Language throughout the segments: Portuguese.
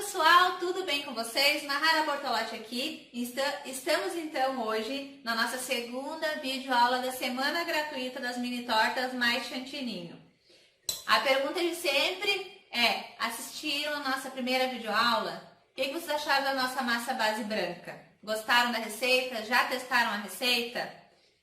pessoal, tudo bem com vocês? Mahara Bortolotti aqui. Estamos então hoje na nossa segunda videoaula da semana gratuita das mini tortas mais chantininho. A pergunta de sempre é: assistiram a nossa primeira videoaula? O que vocês acharam da nossa massa base branca? Gostaram da receita? Já testaram a receita?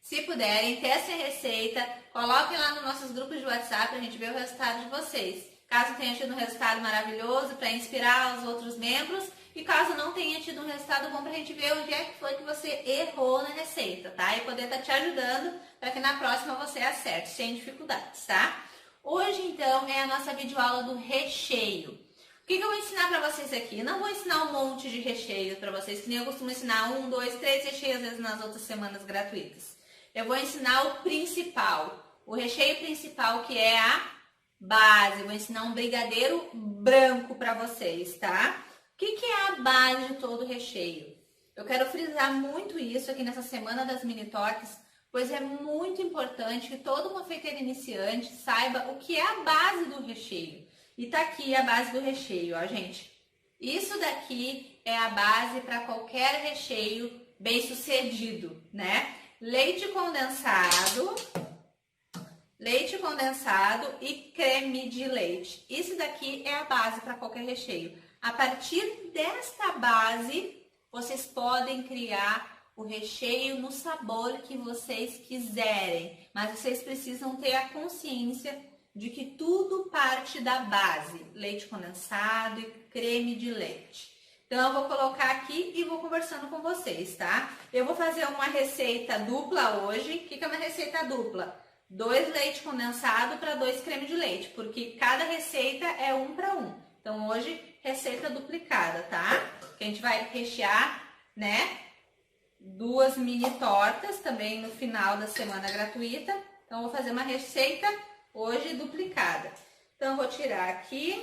Se puderem, testem a receita, coloquem lá nos nossos grupos de WhatsApp para a gente ver o resultado de vocês. Caso tenha tido um resultado maravilhoso, para inspirar os outros membros. E caso não tenha tido um resultado bom, para a gente ver onde é que foi que você errou na receita, tá? E poder estar te ajudando para que na próxima você acerte, sem dificuldades, tá? Hoje, então, é a nossa videoaula do recheio. O que eu vou ensinar para vocês aqui? Não vou ensinar um monte de recheio para vocês, que nem eu costumo ensinar 1, 2, 3 recheios, às vezes nas outras semanas gratuitas. Eu vou ensinar o principal, o recheio principal, que é a base. Eu vou ensinar um brigadeiro branco para vocês, tá? O que é a base de todo o recheio? Eu quero frisar muito isso aqui nessa semana das mini tortas, pois é muito importante que todo confeiteiro iniciante saiba o que é a base do recheio. E tá aqui a base do recheio, ó, gente. Isso daqui é a base para qualquer recheio bem sucedido, né? Leite condensado e creme de leite. Isso daqui é a base para qualquer recheio. A partir desta base, vocês podem criar o recheio no sabor que vocês quiserem. Mas vocês precisam ter a consciência de que tudo parte da base. Leite condensado e creme de leite. Então, eu vou colocar aqui e vou conversando com vocês, tá? Eu vou fazer uma receita dupla hoje. O que é uma receita dupla? 2 leite condensado para 2 creme de leite, porque cada receita é 1 para 1. Então, hoje, receita duplicada, tá? Que a gente vai rechear, né, 2 mini tortas também no final da semana gratuita. Então, eu vou fazer uma receita hoje duplicada. Então, eu vou tirar aqui.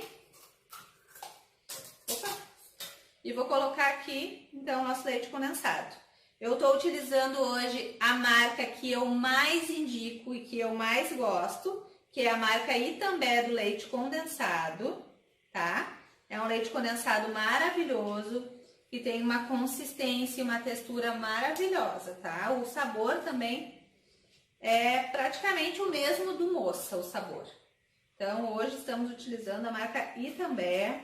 E vou colocar aqui, então, o nosso leite condensado. Eu estou utilizando hoje a marca que eu mais indico e que eu mais gosto, que é a marca Itambé do leite condensado, tá? É um leite condensado maravilhoso, que tem uma consistência e uma textura maravilhosa, tá? O sabor também é praticamente o mesmo do Moça, o sabor. Então, hoje estamos utilizando a marca Itambé,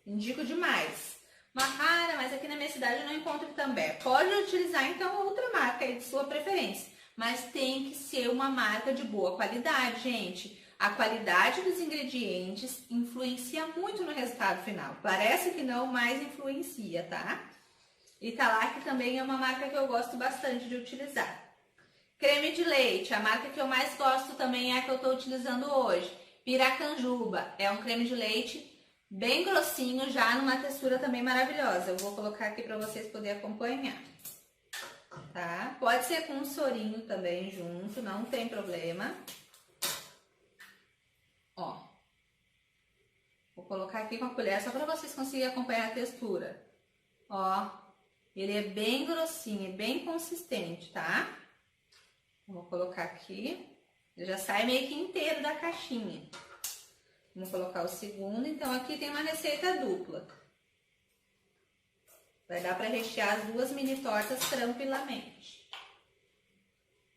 indico demais. Mahara, mas aqui na minha cidade eu não encontro Itambé. Pode utilizar então outra marca aí de sua preferência, mas tem que ser uma marca de boa qualidade, gente. A qualidade dos ingredientes influencia muito no resultado final. Parece que não, mas influencia, tá? Italac também é uma marca que eu gosto bastante de utilizar. Creme de leite, a marca que eu mais gosto também é a que eu estou utilizando hoje. Piracanjuba, é um creme de leite bem grossinho, já numa textura também maravilhosa. Eu vou colocar aqui para vocês poderem acompanhar, tá? Pode ser com um sorinho também junto, não tem problema. Ó, vou colocar aqui com a colher só para vocês conseguirem acompanhar a textura. Ó, ele é bem grossinho, bem consistente, tá? Vou colocar aqui, ele já sai meio que inteiro da caixinha. Vamos colocar o segundo, então aqui tem uma receita dupla. Vai dar para rechear as 2 mini tortas tranquilamente.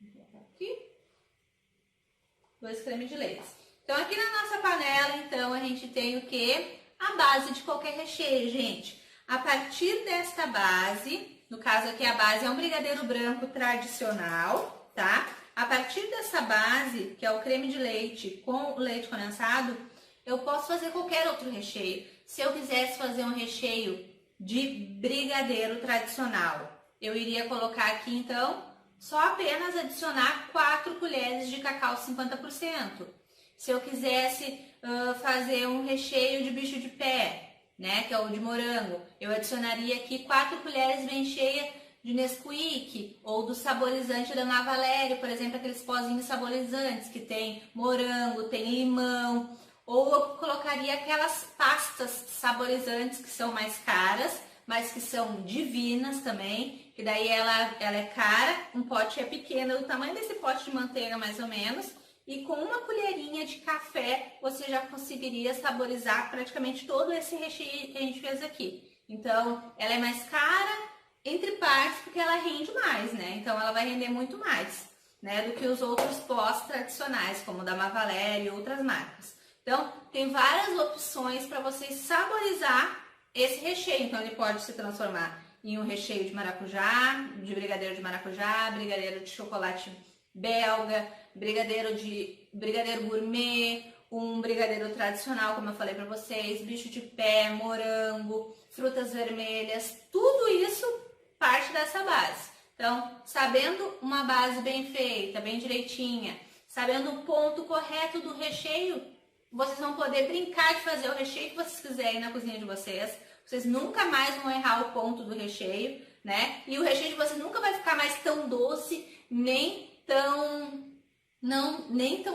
Vou colocar aqui 2 creme de leite. Então aqui na nossa panela, então, a gente tem o quê? A base de qualquer recheio, gente. A partir desta base, no caso aqui a base é um brigadeiro branco tradicional, tá? A partir dessa base, que é o creme de leite com o leite condensado, eu posso fazer qualquer outro recheio. Se eu quisesse fazer um recheio de brigadeiro tradicional, eu iria colocar aqui, então, só apenas adicionar 4 colheres de cacau 50%. Se eu quisesse fazer um recheio de bicho de pé, né, que é o de morango, eu adicionaria aqui 4 colheres bem cheias de Nesquik ou do saborizante da Navalério, por exemplo, aqueles pozinhos saborizantes que tem morango, tem limão. Ou eu colocaria aquelas pastas saborizantes que são mais caras, mas que são divinas também, que daí ela é cara, um pote é pequeno, o tamanho desse pote de manteiga mais ou menos, e com uma colherinha de café você já conseguiria saborizar praticamente todo esse recheio que a gente fez aqui. Então, ela é mais cara entre partes porque ela rende mais, né? Então, ela vai render muito mais, né, do que os outros pós tradicionais, como o da Mavaléria e outras marcas. Então, tem várias opções para você saborizar esse recheio. Então, ele pode se transformar em um recheio de maracujá, de brigadeiro de maracujá, brigadeiro de chocolate belga, brigadeiro gourmet, um brigadeiro tradicional, como eu falei para vocês, bicho de pé, morango, frutas vermelhas, tudo isso parte dessa base. Então, sabendo uma base bem feita, bem direitinha, sabendo o ponto correto do recheio, vocês vão poder brincar de fazer o recheio que vocês quiserem na cozinha de vocês. Vocês nunca mais vão errar o ponto do recheio, né? E o recheio de vocês nunca vai ficar mais tão doce, nem tão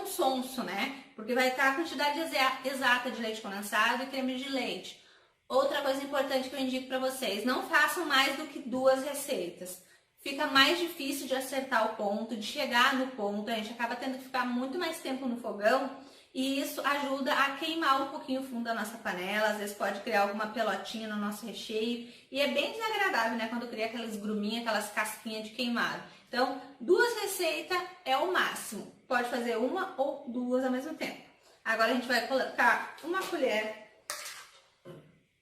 sonso, né? Porque vai estar a quantidade exata de leite condensado e creme de leite. Outra coisa importante que eu indico para vocês, não façam mais do que 2 receitas. Fica mais difícil de acertar o ponto, de chegar no ponto, a gente acaba tendo que ficar muito mais tempo no fogão e isso ajuda a queimar um pouquinho o fundo da nossa panela, às vezes pode criar alguma pelotinha no nosso recheio e é bem desagradável, né, quando cria aquelas gruminhas, aquelas casquinhas de queimado. Então, 2 receitas é o máximo, pode fazer 1 ou 2 ao mesmo tempo. Agora a gente vai colocar uma colher,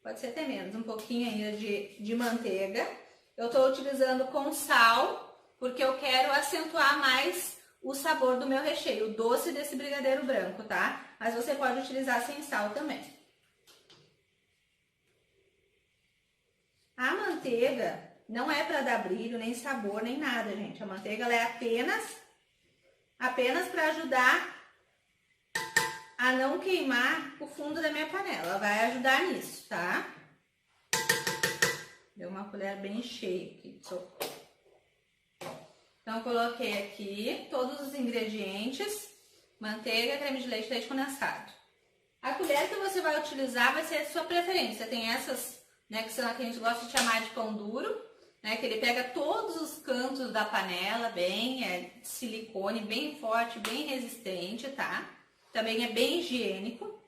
pode ser até menos, um pouquinho ainda de manteiga. Eu estou utilizando com sal, porque eu quero acentuar mais o sabor do meu recheio, o doce desse brigadeiro branco, tá? Mas você pode utilizar sem sal também. A manteiga não é para dar brilho, nem sabor, nem nada, gente. A manteiga ela é apenas para ajudar a não queimar o fundo da minha panela. Ela vai ajudar nisso, tá? Deu uma colher bem cheia aqui. Então, coloquei aqui todos os ingredientes, manteiga, creme de leite, leite condensado. A colher que você vai utilizar vai ser a sua preferência. Tem essas, né, que são a que a gente gosta de chamar de pão duro, né, que ele pega todos os cantos da panela, bem, silicone, bem forte, bem resistente, tá? Também é bem higiênico.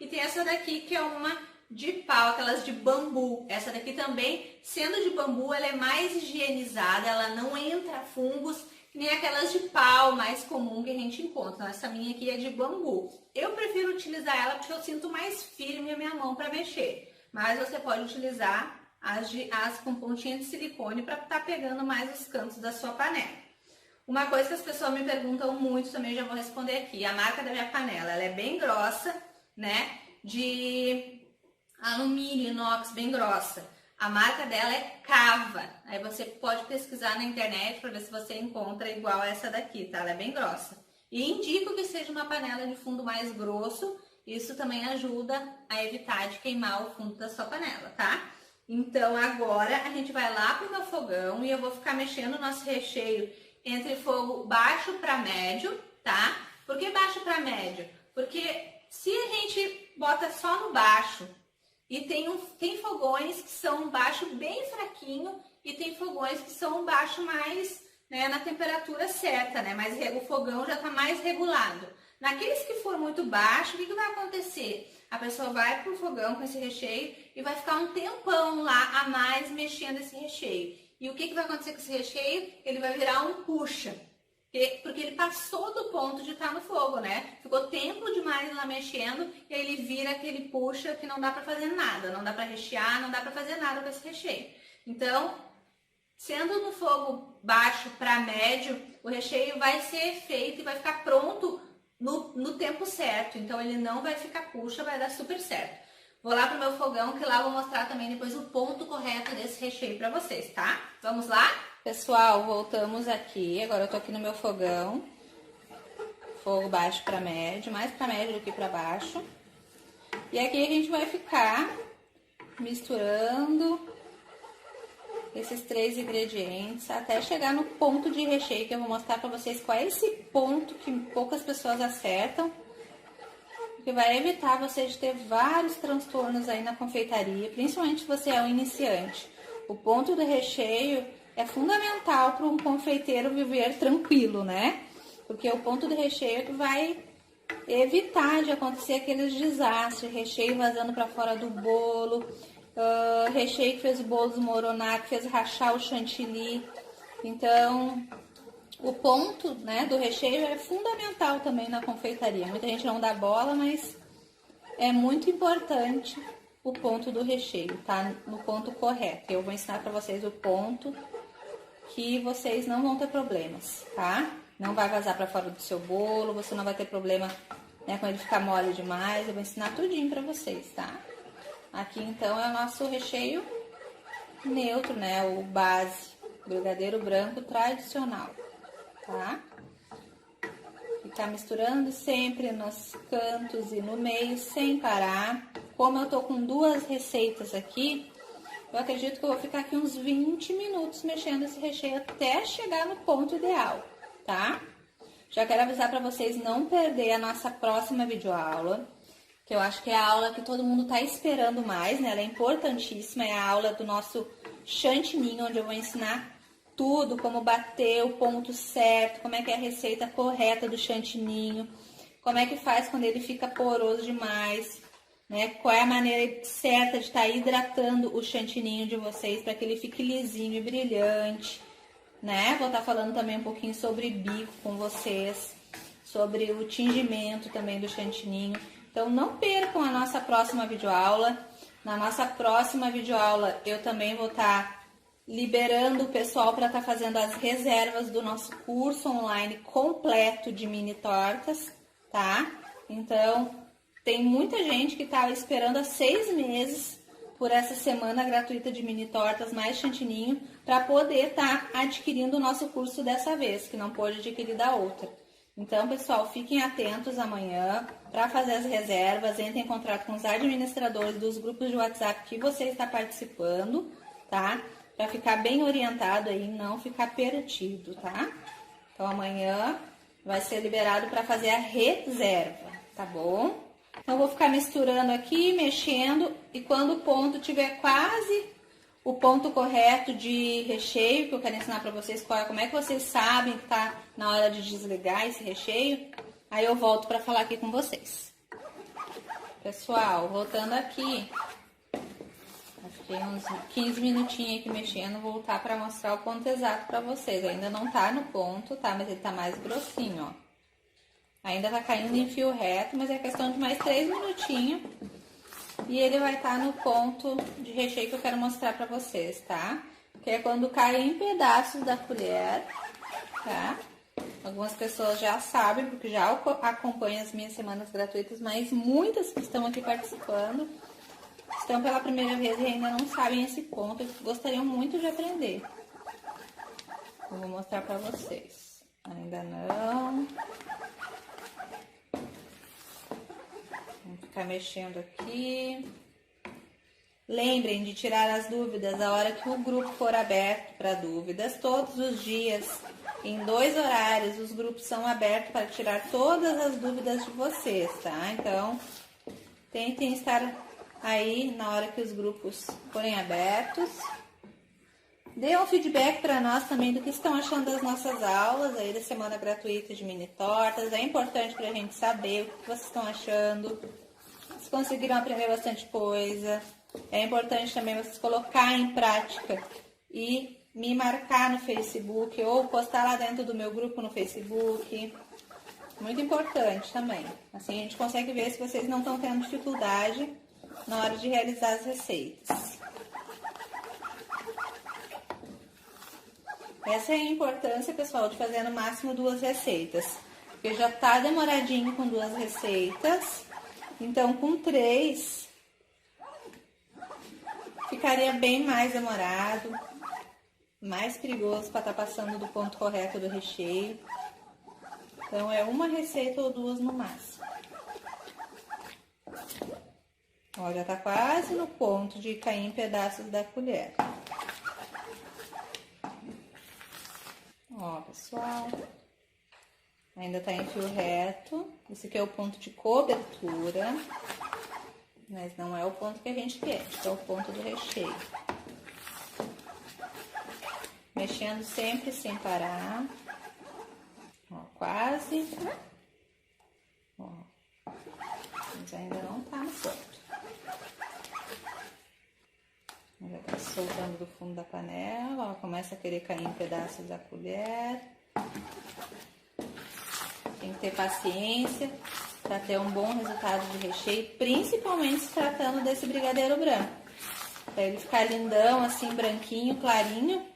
E tem essa daqui que é uma de pau, aquelas de bambu. Essa daqui também, sendo de bambu, ela é mais higienizada, ela não entra fungos, que nem aquelas de pau mais comum que a gente encontra. Então, essa minha aqui é de bambu. Eu prefiro utilizar ela porque eu sinto mais firme a minha mão para mexer. Mas você pode utilizar as com pontinha de silicone para estar pegando mais os cantos da sua panela. Uma coisa que as pessoas me perguntam muito, também já vou responder aqui. A marca da minha panela, ela é bem grossa, né? De alumínio, inox, bem grossa. A marca dela é Cava. Aí você pode pesquisar na internet para ver se você encontra igual essa daqui, tá? Ela é bem grossa. E indico que seja uma panela de fundo mais grosso. Isso também ajuda a evitar de queimar o fundo da sua panela, tá? Então agora a gente vai lá pro meu fogão e eu vou ficar mexendo o nosso recheio entre fogo baixo para médio, tá? Por que baixo para médio? Porque se a gente bota só no baixo e tem fogões que são um baixo bem fraquinho e tem fogões que são um baixo mais, né, na temperatura certa, né? Mas o fogão já está mais regulado. Naqueles que for muito baixo, o que vai acontecer? A pessoa vai pro fogão com esse recheio e vai ficar um tempão lá a mais mexendo esse recheio. E o que vai acontecer com esse recheio? Ele vai virar um puxa. Porque ele passou do ponto de estar no fogo, né? Ficou tempo demais lá mexendo e aí ele vira aquele puxa que não dá pra fazer nada. Não dá pra rechear, não dá pra fazer nada com esse recheio. Então, sendo no fogo baixo para médio, o recheio vai ser feito e vai ficar pronto no tempo certo. Então, ele não vai ficar puxa, vai dar super certo. Vou lá pro meu fogão, que lá eu vou mostrar também depois o ponto correto desse recheio pra vocês, tá? Vamos lá? Pessoal, voltamos aqui. Agora eu tô aqui no meu fogão. Fogo baixo para médio, mais para médio do que para baixo. E aqui a gente vai ficar misturando esses 3 ingredientes até chegar no ponto de recheio, que eu vou mostrar para vocês qual é esse ponto que poucas pessoas acertam, que vai evitar você de ter vários transtornos aí na confeitaria, principalmente se você é um iniciante. O ponto do recheio é fundamental para um confeiteiro viver tranquilo, né? porque o ponto do recheio é que vai evitar de acontecer aqueles desastres, recheio vazando para fora do bolo, recheio que fez o bolo desmoronar, que fez rachar o chantilly. Então, o ponto, né, do recheio é fundamental também na confeitaria. Muita gente não dá bola, mas é muito importante o ponto do recheio, tá? No ponto correto. Eu vou ensinar para vocês o ponto que vocês não vão ter problemas, tá? Não vai vazar para fora do seu bolo, você não vai ter problema, né, com ele ficar mole demais. Eu vou ensinar tudinho para vocês, tá? Aqui então é o nosso recheio neutro, né? O base, brigadeiro branco tradicional, tá? Ficar misturando sempre nos cantos e no meio, sem parar. Como eu tô com duas receitas aqui, eu acredito que eu vou ficar aqui uns 20 minutos mexendo esse recheio até chegar no ponto ideal, tá? Já quero avisar para vocês não perder a nossa próxima videoaula, que eu acho que é a aula que todo mundo tá esperando mais, né? Ela é importantíssima, é a aula do nosso chantininho, onde eu vou ensinar tudo, como bater o ponto certo, como é que é a receita correta do chantininho, como é que faz quando ele fica poroso demais, né? Qual é a maneira certa de estar hidratando o chantininho de vocês para que ele fique lisinho e brilhante, né? Vou estar falando também um pouquinho sobre bico com vocês, sobre o tingimento também do chantininho. Então não percam a nossa próxima videoaula. Na nossa próxima videoaula eu também vou estar liberando o pessoal para estar fazendo as reservas do nosso curso online completo de mini tortas, tá? Então, tem muita gente que estava esperando há 6 meses por essa semana gratuita de mini tortas mais chantininho para poder estar adquirindo o nosso curso dessa vez, que não pôde adquirir da outra. Então, pessoal, fiquem atentos amanhã para fazer as reservas, entrem em contato com os administradores dos grupos de WhatsApp que você está participando, tá? Para ficar bem orientado aí, não ficar perdido, tá? Então, amanhã vai ser liberado para fazer a reserva, tá bom? Então, eu vou ficar misturando aqui, mexendo, e quando o ponto tiver quase o ponto correto de recheio, que eu quero ensinar para vocês como é que vocês sabem que tá na hora de desligar esse recheio, aí eu volto para falar aqui com vocês. Pessoal, voltando aqui, fiquei uns 15 minutinhos aqui mexendo, vou voltar para mostrar o ponto exato para vocês. Ainda não tá no ponto, tá? Mas ele tá mais grossinho, ó. Ainda tá caindo em fio reto, mas é questão de mais 3 minutinhos. E ele vai estar no ponto de recheio que eu quero mostrar pra vocês, tá? Que é quando cai em pedaços da colher, tá? Algumas pessoas já sabem, porque já acompanham as minhas semanas gratuitas, mas muitas que estão aqui participando estão pela primeira vez e ainda não sabem esse ponto e gostariam muito de aprender. Eu vou mostrar pra vocês. Ainda não. Vamos ficar mexendo aqui. Lembrem de tirar as dúvidas a hora que o grupo for aberto para dúvidas. Todos os dias, em 2 horários, os grupos são abertos para tirar todas as dúvidas de vocês, tá? Então, tentem estar aí na hora que os grupos forem abertos. Dê um feedback para nós também do que estão achando das nossas aulas aí da semana gratuita de mini tortas. É importante para a gente saber o que vocês estão achando, se conseguiram aprender bastante coisa. É importante também vocês colocar em prática e me marcar no Facebook ou postar lá dentro do meu grupo no Facebook. Muito importante também. Assim a gente consegue ver se vocês não estão tendo dificuldade na hora de realizar as receitas. Essa é a importância, pessoal, de fazer no máximo 2 receitas. Porque já tá demoradinho com 2 receitas. Então, com 3, ficaria bem mais demorado, mais perigoso para estar passando do ponto correto do recheio. Então, é 1 receita ou 2 no máximo. Ó, já tá quase no ponto de cair em pedaços da colher. Ó, pessoal, ainda tá em fio reto. Esse aqui é o ponto de cobertura, mas não é o ponto que a gente quer, é o ponto do recheio. Mexendo sempre sem parar. Ó, quase. Ó, mas ainda não tá no ponto. Já tá soltando do fundo da panela, ó, começa a querer cair em pedaços da colher. Tem que ter paciência para ter um bom resultado de recheio, principalmente se tratando desse brigadeiro branco. Para ele ficar lindão, assim, branquinho, clarinho,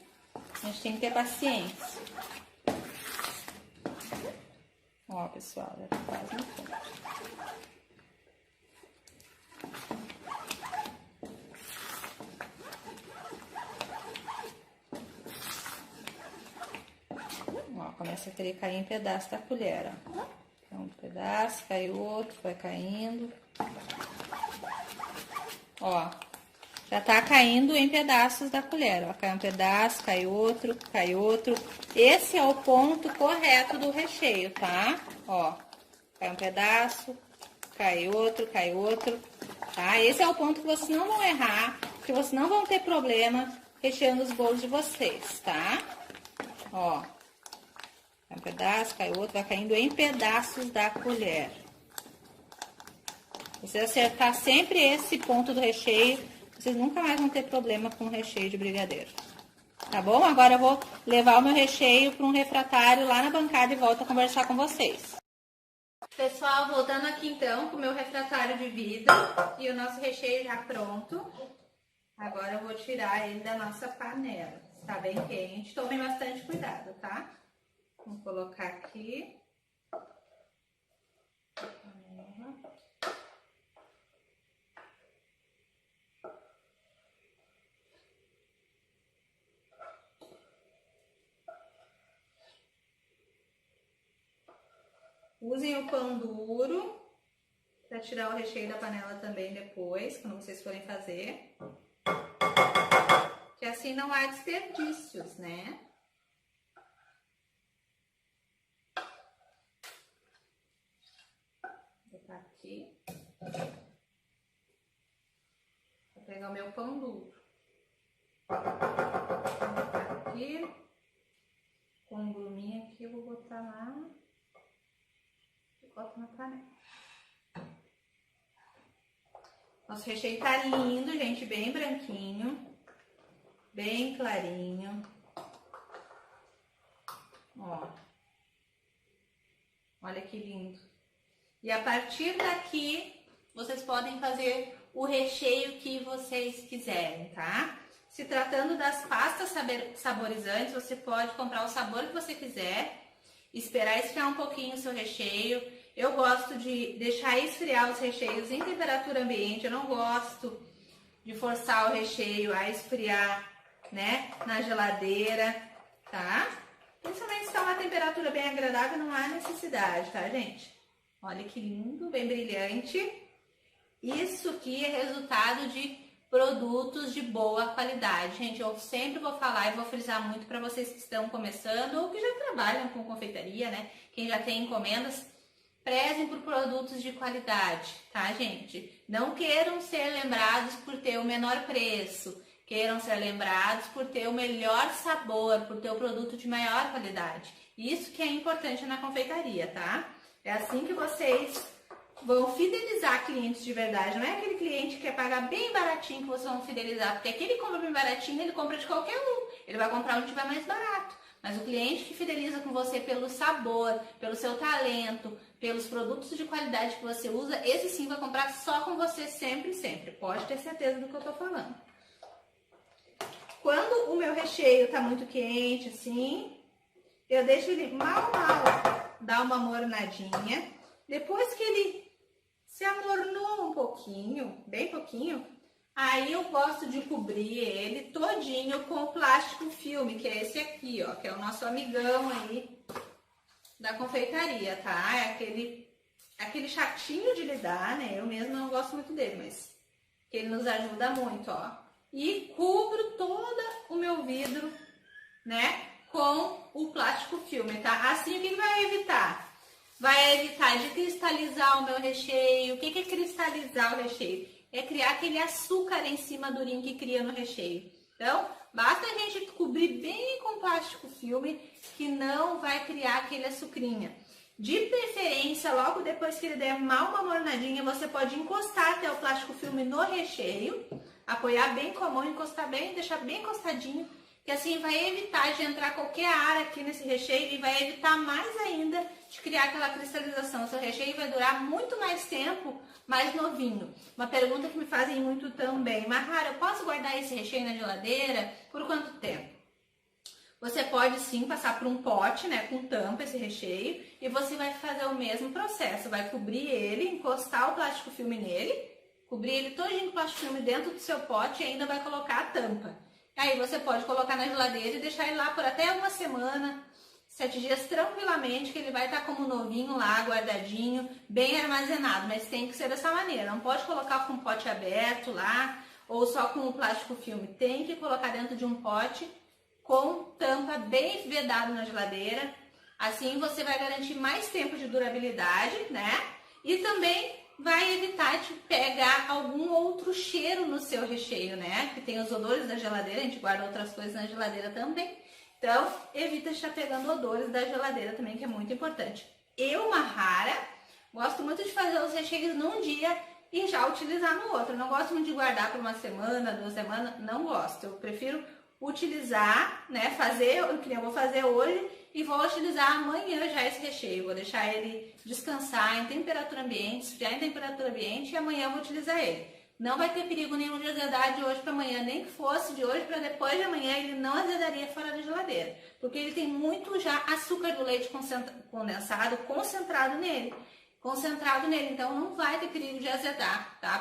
a gente tem que ter paciência. Ó, pessoal, já tá quase no ponto. Ó, começa a querer cair em pedaço da colher, ó. Um pedaço, cai outro, vai caindo. Ó, já tá caindo em pedaços da colher, ó. Cai um pedaço, cai outro, cai outro. Esse é o ponto correto do recheio, tá? Ó, cai um pedaço, cai outro, tá? Esse é o ponto que vocês não vão errar, que vocês não vão ter problema recheando os bolos de vocês, tá? Ó, cai um pedaço, cai outro, vai caindo em pedaços da colher. Se você acertar sempre esse ponto do recheio, vocês nunca mais vão ter problema com o recheio de brigadeiro. Tá bom? Agora eu vou levar o meu recheio para um refratário lá na bancada e volto a conversar com vocês. Pessoal, voltando aqui então com o meu refratário de vidro e o nosso recheio já pronto. Agora eu vou tirar ele da nossa panela. Está bem quente, tomem bastante cuidado, tá? Vamos colocar aqui. Usem o pão duro para tirar o recheio da panela também depois, quando vocês forem fazer. Que assim não há desperdícios, né? Vou botar aqui. Vou pegar o meu pão duro. Vou botar aqui. Com um gruminho aqui eu vou botar lá. Boto na panela. Nosso recheio tá lindo, gente, bem branquinho, bem clarinho. Ó, olha que lindo. E a partir daqui, vocês podem fazer o recheio que vocês quiserem, tá? Se tratando das pastas saborizantes, você pode comprar o sabor que você quiser, esperar esfriar um pouquinho o seu recheio. Eu gosto de deixar esfriar os recheios em temperatura ambiente, eu não gosto de forçar o recheio a esfriar, né, na geladeira, tá? Principalmente se tá uma temperatura bem agradável, não há necessidade, tá, gente? Olha que lindo, bem brilhante. Isso aqui é resultado de produtos de boa qualidade. Gente, eu sempre vou falar e vou frisar muito para vocês que estão começando ou que já trabalham com confeitaria, né? Quem já tem encomendas, prezem por produtos de qualidade, tá, gente? Não queiram ser lembrados por ter o menor preço, queiram ser lembrados por ter o melhor sabor, por ter o produto de maior qualidade. Isso que é importante na confeitaria, tá? É assim que vocês vão fidelizar clientes de verdade. Não é aquele cliente que quer pagar bem baratinho que vocês vão fidelizar, porque aquele que compra bem baratinho, ele compra de qualquer um. Ele vai comprar onde tiver mais barato. Mas o cliente que fideliza com você pelo sabor, pelo seu talento, pelos produtos de qualidade que você usa, esse sim vai comprar só com você sempre, sempre. Pode ter certeza do que eu tô falando. Quando o meu recheio tá muito quente, assim, eu deixo ele mal dar uma mornadinha. Depois que ele se amornou um pouquinho, bem pouquinho, aí eu gosto de cobrir ele todinho com plástico filme, que é esse aqui, ó, que é o nosso amigão aí da confeitaria, tá? É aquele chatinho de lidar, né? Eu mesma não gosto muito dele, mas que ele nos ajuda muito, ó. E cubro todo o meu vidro, né, com o plástico filme, tá? Assim, o que vai evitar? Vai evitar de cristalizar o meu recheio. O que é cristalizar o recheio? É criar aquele açúcar em cima durinho que cria no recheio. Então, basta a gente cobrir bem com plástico filme que não vai criar aquele açucrinha. De preferência, logo depois que ele der uma mornadinha, você pode encostar até o plástico filme no recheio, apoiar bem com a mão, encostar bem, deixar bem encostadinho, que assim vai evitar de entrar qualquer ar aqui nesse recheio e vai evitar mais ainda de criar aquela cristalização. O seu recheio vai durar muito mais tempo, mais novinho. Uma pergunta que me fazem muito também: Mahara, eu posso guardar esse recheio na geladeira por quanto tempo? Você pode sim passar por um pote, né, com tampa esse recheio, e você vai fazer o mesmo processo. Vai cobrir ele, encostar o plástico filme nele, cobrir ele todinho com plástico filme dentro do seu pote e ainda vai colocar a tampa. Aí você pode colocar na geladeira e deixar ele lá por até uma semana, 7 dias tranquilamente, que ele vai estar como novinho lá, guardadinho, bem armazenado. Mas tem que ser dessa maneira, não pode colocar com o pote aberto lá, ou só com o plástico filme. Tem que colocar dentro de um pote com tampa bem vedado na geladeira. Assim você vai garantir mais tempo de durabilidade, né? E também vai evitar de pegar algum outro cheiro no seu recheio, né? Que tem os odores da geladeira, a gente guarda outras coisas na geladeira também. Então, evita de estar pegando odores da geladeira também, que é muito importante. Eu, Mahara, gosto muito de fazer os recheios num dia e já utilizar no outro. Eu não gosto muito de guardar por uma semana, 2 semanas, não gosto. Eu prefiro utilizar, né, fazer o que eu vou fazer hoje e vou utilizar amanhã já esse recheio. Vou deixar ele descansar em temperatura ambiente, esfriar em temperatura ambiente e amanhã eu vou utilizar ele. Não vai ter perigo nenhum de azedar de hoje para amanhã, nem que fosse de hoje para depois de amanhã, ele não azedaria fora da geladeira, porque ele tem muito já açúcar do leite condensado concentrado nele. Então não vai ter perigo de azedar, tá?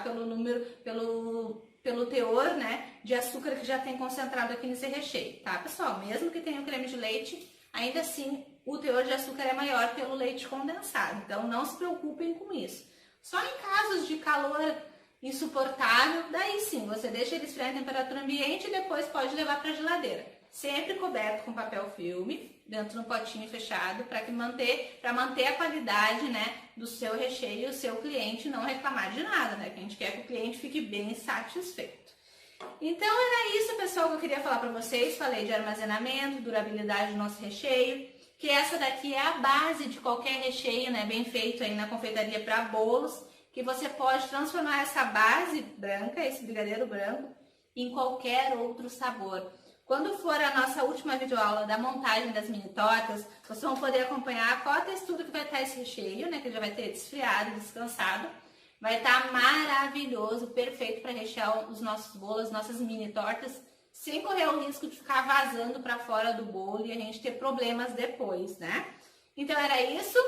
Pelo teor, né, de açúcar que já tem concentrado aqui nesse recheio, tá, pessoal? Mesmo que tenha o creme de leite, ainda assim o teor de açúcar é maior pelo leite condensado. Então não se preocupem com isso. Só em casos de calor insuportável, daí sim, você deixa ele esfriar em temperatura ambiente e depois pode levar para a geladeira. Sempre coberto com papel filme, dentro de um potinho fechado, para manter a qualidade, né, do seu recheio e o seu cliente não reclamar de nada, né? Que a gente quer que o cliente fique bem satisfeito. Então era isso, pessoal, que eu queria falar para vocês. Falei de armazenamento, durabilidade do nosso recheio, que essa daqui é a base de qualquer recheio, né, bem feito aí na confeitaria para bolos, que você pode transformar essa base branca, esse brigadeiro branco, em qualquer outro sabor. Quando for a nossa última videoaula da montagem das mini tortas, vocês vão poder acompanhar qual a textura que vai estar esse recheio, né? Que já vai ter desfriado, descansado. Vai estar maravilhoso, perfeito para rechear os nossos bolos, as nossas mini tortas, sem correr o risco de ficar vazando para fora do bolo e a gente ter problemas depois, né? Então era isso.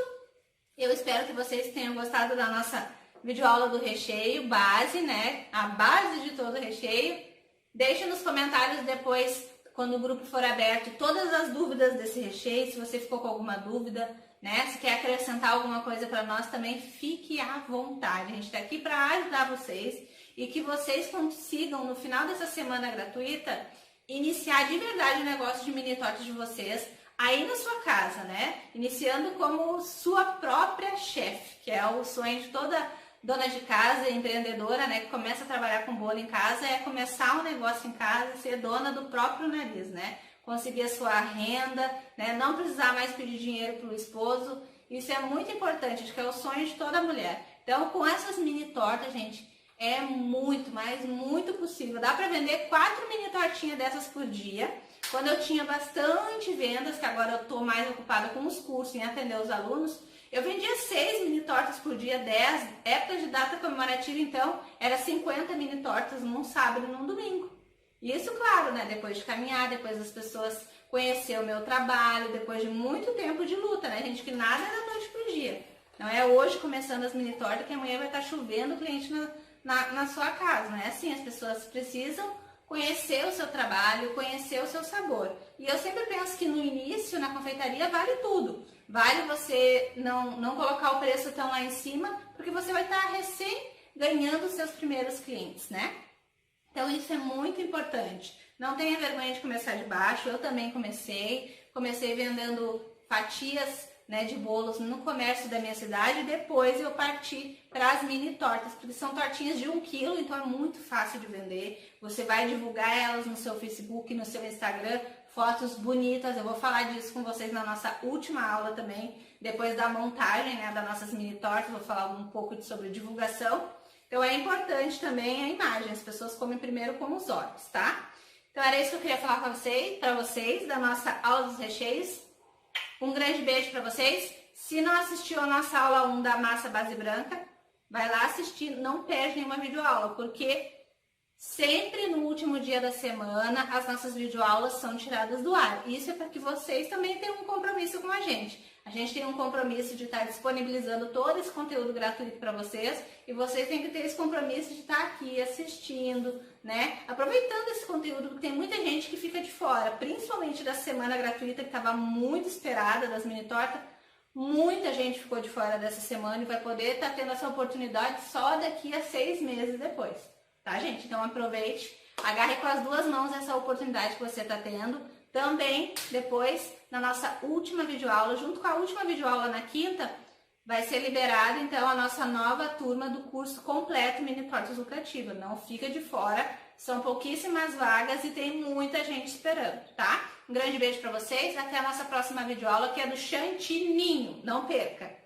Eu espero que vocês tenham gostado da nossa videoaula do recheio, base, né? A base de todo o recheio. Deixe nos comentários depois, quando o grupo for aberto, todas as dúvidas desse recheio, se você ficou com alguma dúvida, né? Se quer acrescentar alguma coisa para nós também, fique à vontade. A gente está aqui para ajudar vocês e que vocês consigam, no final dessa semana gratuita, iniciar de verdade o negócio de mini tortas de vocês aí na sua casa, né? Iniciando como sua própria chefe, que é o sonho de toda dona de casa, empreendedora, né, que começa a trabalhar com bolo em casa, é começar um negócio em casa, ser dona do próprio nariz, né? Conseguir a sua renda, né? Não precisar mais pedir dinheiro para o esposo. Isso é muito importante, acho que é o sonho de toda mulher. Então, com essas mini tortas, gente, é muito, mas muito possível. Dá para vender 4 mini tortinhas dessas por dia. Quando eu tinha bastante vendas, que agora eu estou mais ocupada com os cursos, em atender os alunos, eu vendia 6 mini tortas por dia, 10, época de data comemorativa, então, era 50 mini tortas num sábado e num domingo. E isso, claro, né, depois de caminhar, depois das pessoas conhecer o meu trabalho, depois de muito tempo de luta, né, gente, que nada era noite pro dia. Não é hoje começando as mini tortas que amanhã vai estar chovendo o cliente na sua casa, não é assim, as pessoas precisam conhecer o seu trabalho, conhecer o seu sabor. E eu sempre penso que no início, na confeitaria, vale tudo. Vale você não colocar o preço tão lá em cima, porque você vai estar recém ganhando os seus primeiros clientes, né? Então isso é muito importante. Não tenha vergonha de começar de baixo, eu também comecei vendendo fatias, né, de bolos no comércio da minha cidade. Depois eu parti para as mini tortas, porque são tortinhas de 1 quilo, então é muito fácil de vender. Você vai divulgar elas no seu Facebook, no seu Instagram, fotos bonitas. Eu vou falar disso com vocês na nossa última aula também, depois da montagem, né, das nossas mini tortas. Vou falar um pouco sobre divulgação. Então é importante também a imagem, as pessoas comem primeiro com os olhos, tá? Então era isso que eu queria falar para vocês da nossa aula dos recheios. Um grande beijo para vocês. Se não assistiu a nossa aula 1 da massa base branca, vai lá assistir, não perde nenhuma videoaula, porque sempre no último dia da semana as nossas videoaulas são tiradas do ar. Isso é para que vocês também tenham um compromisso com a gente. A gente tem um compromisso de estar disponibilizando todo esse conteúdo gratuito para vocês, e vocês têm que ter esse compromisso de estar aqui assistindo, né? Aproveitando esse conteúdo, porque tem muita gente que fica de fora, principalmente da semana gratuita, que estava muito esperada, das mini tortas. Muita gente ficou de fora dessa semana e vai poder estar tendo essa oportunidade só daqui a 6 meses depois, tá, gente? Então aproveite, agarre com as 2 mãos essa oportunidade que você está tendo. Também, depois, na nossa última videoaula, junto com a última videoaula na quinta, vai ser liberada, então, a nossa nova turma do curso completo Mini Tortas Lucrativas. Não fica de fora, são pouquíssimas vagas e tem muita gente esperando, tá? Um grande beijo para vocês, até a nossa próxima videoaula, que é do Chantininho. Não perca!